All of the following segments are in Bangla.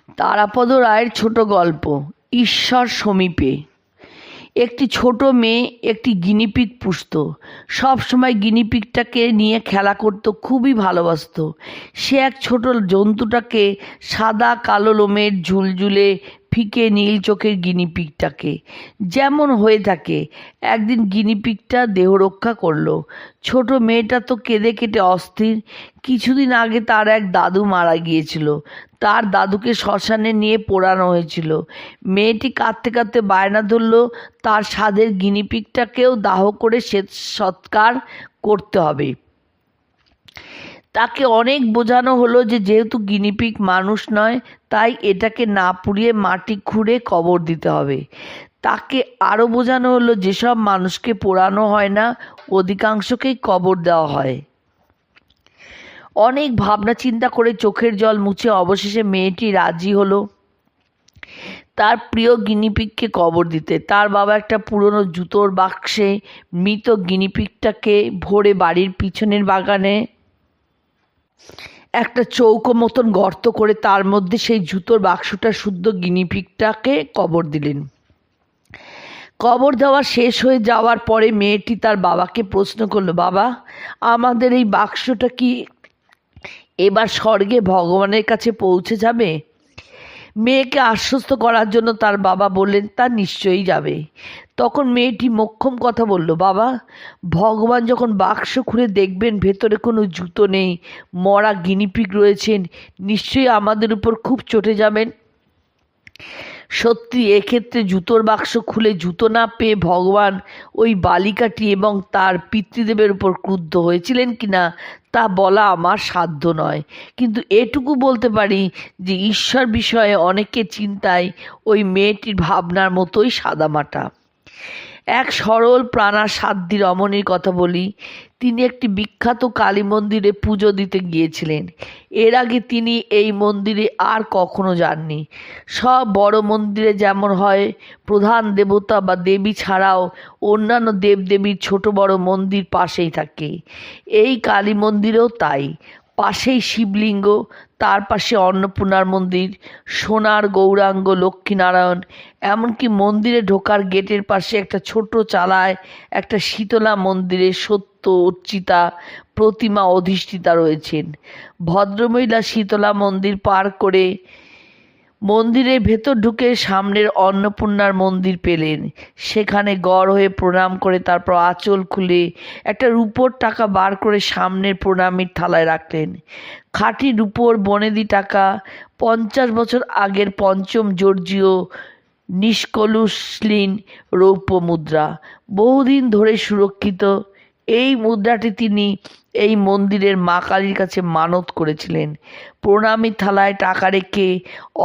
তারাপদ রায়ের ছোট গল্প ঈশ্বর সমীপে। একটি ছোট মেয়ে একটি গিনিপিগ পুষত। সবসময় গিনিপিগটাকে নিয়ে খেলা করত, খুবই ভালোবাসত। সে এক ছোট জন্তুটাকে, সাদা কালো লোমের ঝুলঝুলে ফিকে নীল চোখের গিনিপিগটাকে, যেমন হয়ে থাকে। একদিন গিনিপিগটা দেহ রক্ষা করলো। ছোট মেয়েটা তো কেঁদে কেটে অস্থির। কিছুদিন আগে তার এক দাদু মারা গিয়েছিল। তার দাদুকে শ্মশানে নিয়ে পোড়ানো হয়েছিল। মেয়েটি কাঁদতে কাঁদতে বায়না ধরল তার স্বাদের গিনিপিগটাকেও দাহ করে সৎকার করতে হবে। তাকে অনেক বোঝানো হলো যে যেহেতু গিনিপিগ মানুষ নয়, তাই এটাকে না পুড়িয়ে মাটি খুঁড়ে কবর দিতে হবে। তাকে আরও বোঝানো হলো যেসব মানুষকে পোড়ানো হয় না, অধিকাংশকেই কবর দেওয়া হয়। অনেক ভাবনা চিন্তা করে চোখের জল মুছে অবশেষে মেয়েটি রাজি হলো তার প্রিয় গিনিপিগকে কবর দিতে। তার বাবা একটা পুরনো জুতোর বাক্সে মৃত গিনিপিগটাকে ভরে বাড়ির পিছনের বাগানে একটা চৌকো মতন গর্ত করে তার মধ্যে সেই জুতোর বাক্সটা শুদ্ধ গিনিপিগটাকে কবর দিলেন। কবর দেওয়া শেষ হয়ে যাওয়ার পরে মেয়েটি তার বাবাকে প্রশ্ন করলো, বাবা, আমাদের এই বাক্সটা কি এবার স্বর্গে ভগবানের কাছে পৌঁছে যাবে? মেয়েকে আশ্বস্ত করার জন্য তার বাবা বললেন, তা নিশ্চয়ই যাবে। তখন মেয়েটি মোক্ষম কথা বলল, বাবা, ভগবান যখন বাক্স খুলে দেখবেন ভেতরে কোনো জুতো নেই, মরা গিনিপিগ রয়েছেন, নিশ্চয়ই আমাদের উপর খুব চটে যাবেন। সত্যি এক্ষেত্রে জুতোর বাক্স খুলে জুতো না পেয়ে ভগবান ওই বালিকাটি এবং তার পিতৃদেবের উপর ক্রুদ্ধ হয়েছিলেন কিনা তা বলা আমার সাধ্য নয়, কিন্তু এটুকু বলতে পারি যে ঈশ্বর বিষয়ে অনেকের চিন্তায় ওই মেয়েটির ভাবনার মতোই সাদামাটা। এক সরল প্রাণা সাধ্বী রমণীর কথা বলি। তিনি একটি বিখ্যাত কালী মন্দিরে পুজো দিতে গিয়েছিলেন। এর আগে তিনি এই মন্দিরে আর কখনো যাননি। সব বড় মন্দিরে যেমন হয়, প্রধান দেবতা বা দেবী ছাড়াও অন্যান্য দেবদেবীর ছোট বড় মন্দির পাশেই থাকে। এই কালী মন্দিরেও তাই। পাশেই শিবলিঙ্গ, তার পাশে অন্নপূর্ণার মন্দির, সোনার গৌরাঙ্গ লক্ষ্মীনারায়ণ। এমনকি মন্দিরে ঢোকার গেটের পাশে একটা ছোট চালায় একটা শীতলা মন্দিরে সত্য অর্চিতা প্রতিমা অধিষ্ঠিতা রয়েছেন। ভদ্রমহিলা শীতলা মন্দির পার করে মন্দিরের ভেতর ঢুকে সামনের অন্নপূর্ণার মন্দির পেলেন। সেখানে গড় হয়ে প্রণাম করে তারপর আঁচল খুলে একটা রূপোর টাকা বার করে সামনের প্রণামীর থালায় রাখলেন। খাঁটি রূপোর বনেদি টাকা, 50 বছর আগের পঞ্চম জর্জীয় নিষ্কলুষলীন রৌপ্য মুদ্রা, বহুদিন ধরে সুরক্ষিত। এই মুদ্রাটি তিনি এই মন্দিরের মা কালীর কাছে মানত করেছিলেন। প্রণামী থালায় টাকা রেখে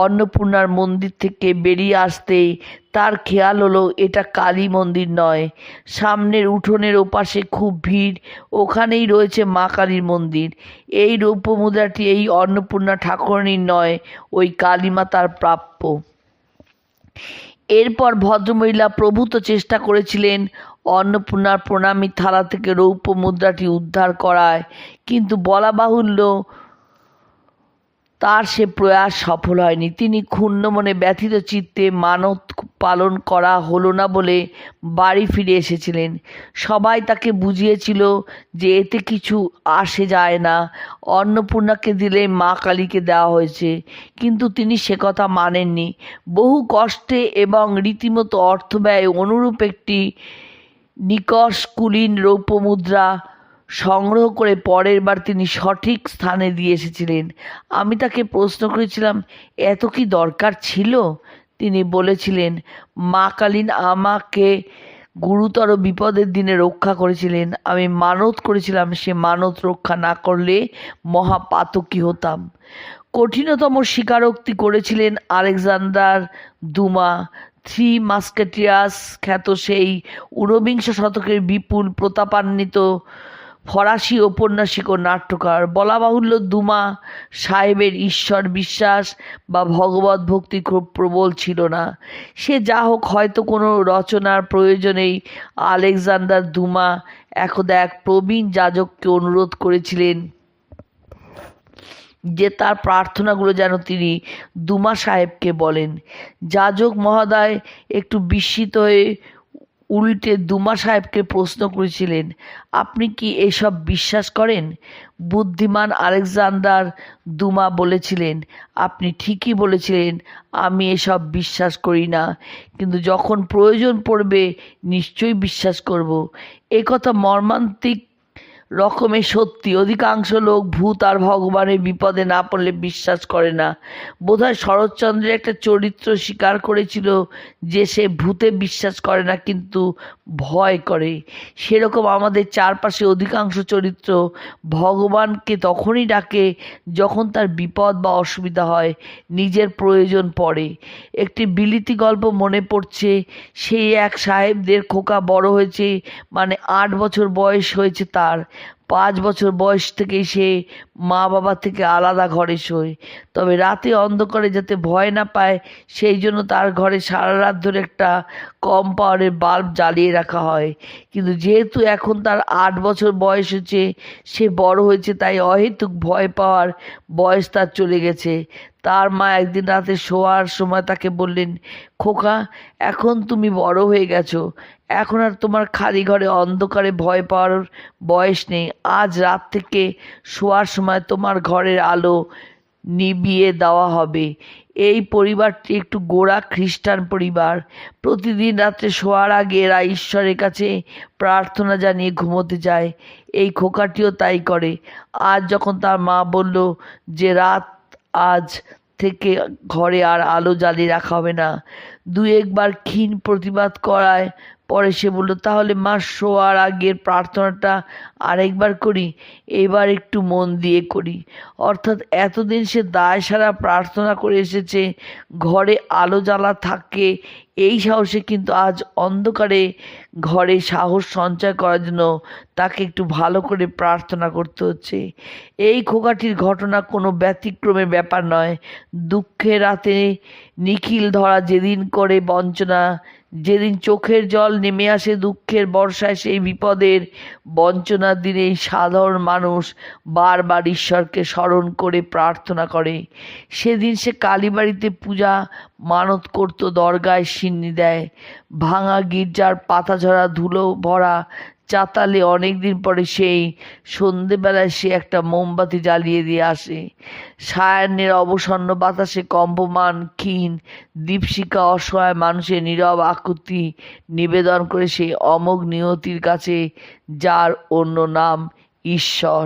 অন্নপূর্ণার মন্দির থেকে বেরিয়ে আসতেই তার খেয়াল হলো এটা কালী মন্দির নয়। সামনের উঠোনের ওপাশে খুব ভিড়, ওখানেই রয়েছে মা কালীর মন্দির। এই রৌপ্য মুদ্রাটি এই অন্নপূর্ণা ঠাকুরানীর নয়, ওই কালীমাতার প্রাপ্য। এরপর ভদ্রমহিলা প্রভূত চেষ্টা করেছিলেন অন্নপূর্ণার প্রণামী থালা থেকে রৌপ্য মুদ্রাটি উদ্ধার করায়, কিন্তু বলা বাহুল্য তার সে প্রয়াস সফল হয়নি। তিনি ক্ষুণ্ণ মনে ব্যথিত চিত্তে মানত পালন করা হলো না বলে বাড়ি ফিরে এসেছিলেন। সবাই তাকে বুঝিয়েছিল যে এতে কিছু আসে যায় না, অন্নপূর্ণাকে দিলে মা কালীকে দেওয়া হয়েছে, কিন্তু তিনি সে কথা মানেননি। বহু কষ্টে এবং রীতিমতো অর্থ ব্যয়ে অনুরূপ একটি নিকষ কুলীন রৌপ্য মুদ্রা সংগ্রহ করে পরের বার তিনি সঠিক স্থানে দিয়ে এসেছিলেন। আমি তাকে প্রশ্ন করেছিলাম, এত কি দরকার ছিল? তিনি বলেছিলেন, মা কালীন আমাকে গুরুতর বিপদের দিনে রক্ষা করেছিলেন। আমি মানত করেছিলাম সে মানত রক্ষা না করলে মহাপাতকী হতাম। কঠিনতম স্বীকারোক্তি করেছিলেন আলেকজান্ডার দুমা, থ্রি মাস্কেটিয়ার্স খ্যাত সেই ঊনবিংশ শতকের বিপুল প্রতাপান্বিত ফরাসি ঔপন্যাসিক ও নাট্যকার। বলা বাহুল্য দুমা সাহেবের ঈশ্বর বিশ্বাস বা ভগবত ভক্তি খুব প্রবল ছিল না। সে যা হোক, হয়তো কোনো রচনার প্রয়োজনেই আলেকজান্ডার দুমা একদা এক প্রবীণ যাজককে অনুরোধ করেছিলেন যে তার প্রার্থনাগুলো যেন তিনি দুমা সাহেবকে বলেন। যাজক মহোদয় একটু বিস্মিত হয়ে উল্টে দুমা সাহেবকে প্রশ্ন করেছিলেন, আপনি কি এসব বিশ্বাস করেন? বুদ্ধিমান আলেকজান্ডার দুমা বলেছিলেন, আপনি ঠিকই বলেছিলেন, আমি এসব বিশ্বাস করি না, কিন্তু যখন প্রয়োজন পড়বে নিশ্চয়ই বিশ্বাস করব। এ কথা মর্মান্তিক রকমের সত্যি। অধিকাংশ লোক ভূত আর ভগবানের বিপদে না পড়লে বিশ্বাস করে না। বোধহয় শরৎচন্দ্রের একটা চরিত্র স্বীকার করেছিল যে সে ভূতে বিশ্বাস করে না কিন্তু ভয় করে। সেরকম আমাদের চারপাশে অধিকাংশ চরিত্র ভগবানকে তখনই ডাকে যখন তার বিপদ বা অসুবিধা হয়, নিজের প্রয়োজন পড়ে। একটি বিলিতি গল্প মনে পড়ছে। সেই এক সাহেবদের খোকা বড় হয়েছে, মানে 8 বছর বয়স হয়েছে তার। 5 বছর বয়স থেকেই সে মা বাবা থেকে আলাদা ঘরে শোয়। তবে রাতে অন্ধকারে যাতে ভয় না পায় সেই জন্য তার ঘরে সারা রাত ধরে একটা কম পাওয়ারের বাল্ব জ্বালিয়ে রাখা হয়। কিন্তু যেহেতু এখন তার 8 বছর বয়স হয়েছে, সে বড় হয়েছে, তাই অহেতুক ভয় পাওয়ার বয়স তার চলে গেছে। তার মা একদিন রাতে শোয়ার সময় তাকে বললেন, খোকা, এখন তুমি বড় হয়ে গেছো, এখন আর তোমার খালি ঘরে অন্ধকারে ভয় পাওয়ার বয়স নেই। আজ রাত থেকে শোয়ার সময় তোমার ঘরের আলো নিভিয়ে দেওয়া হবে। এই পরিবারটি একটু গোঁড়া খ্রিস্টান পরিবার। প্রতিদিন রাত্রে শোয়ার আগে এরা ঈশ্বরের কাছে প্রার্থনা জানিয়ে ঘুমোতে যায়। এই খোকাটিও তাই করে। আজ যখন তার মা বলল যে আজ থেকে ঘরে আর আলো জ্বালিয়ে রাখা হবে না, দু একবার ক্ষীণ প্রতিবাদ করায় পরে সে বলল, তাহলে মা শোয়ার আগের প্রার্থনাটা আরেকবার করি, এবার একটু মন দিয়ে করি। অর্থাৎ এতদিন সে দায় সারা প্রার্থনা করে এসেছে ঘরে আলো জ্বালা থাকে এই সাহসে, কিন্তু আজ অন্ধকারে ঘরে সাহস সঞ্চয় করার জন্য তাকে একটু ভালো করে প্রার্থনা করতে হচ্ছে। এই খোকাটির ঘটনা কোনো ব্যতিক্রমের ব্যাপার নয়। দুঃখের রাতে নিখিল ধরা যেদিন করে বঞ্চনা, যেদিন চোখের জল নেমে আসে দুঃখের বর্ষায়, সেই বিপদের বঞ্চনার দিনেই সাধারণ মানুষ বারবার ঈশ্বরকে স্মরণ করে প্রার্থনা করে। সেদিন সে কালীবাড়িতে পূজা মানত করত, দরগায় সিন্নি দেয়। ভাঙা গির্জার পাতাঝরা ধুলো ভরা চাতালে অনেক দিন পরে সেই সন্ধেবেলায় সে একটা মোমবাতি জ্বালিয়ে দিয়ে আসে। সায়াহ্নের অবসন্ন বাতাসে কম্পমান ক্ষীণ দীপশিখা অসহায় মানুষের নীরব আকুতি নিবেদন করে সেই অমোঘ নিয়তির কাছে, যার অন্য নাম ঈশ্বর।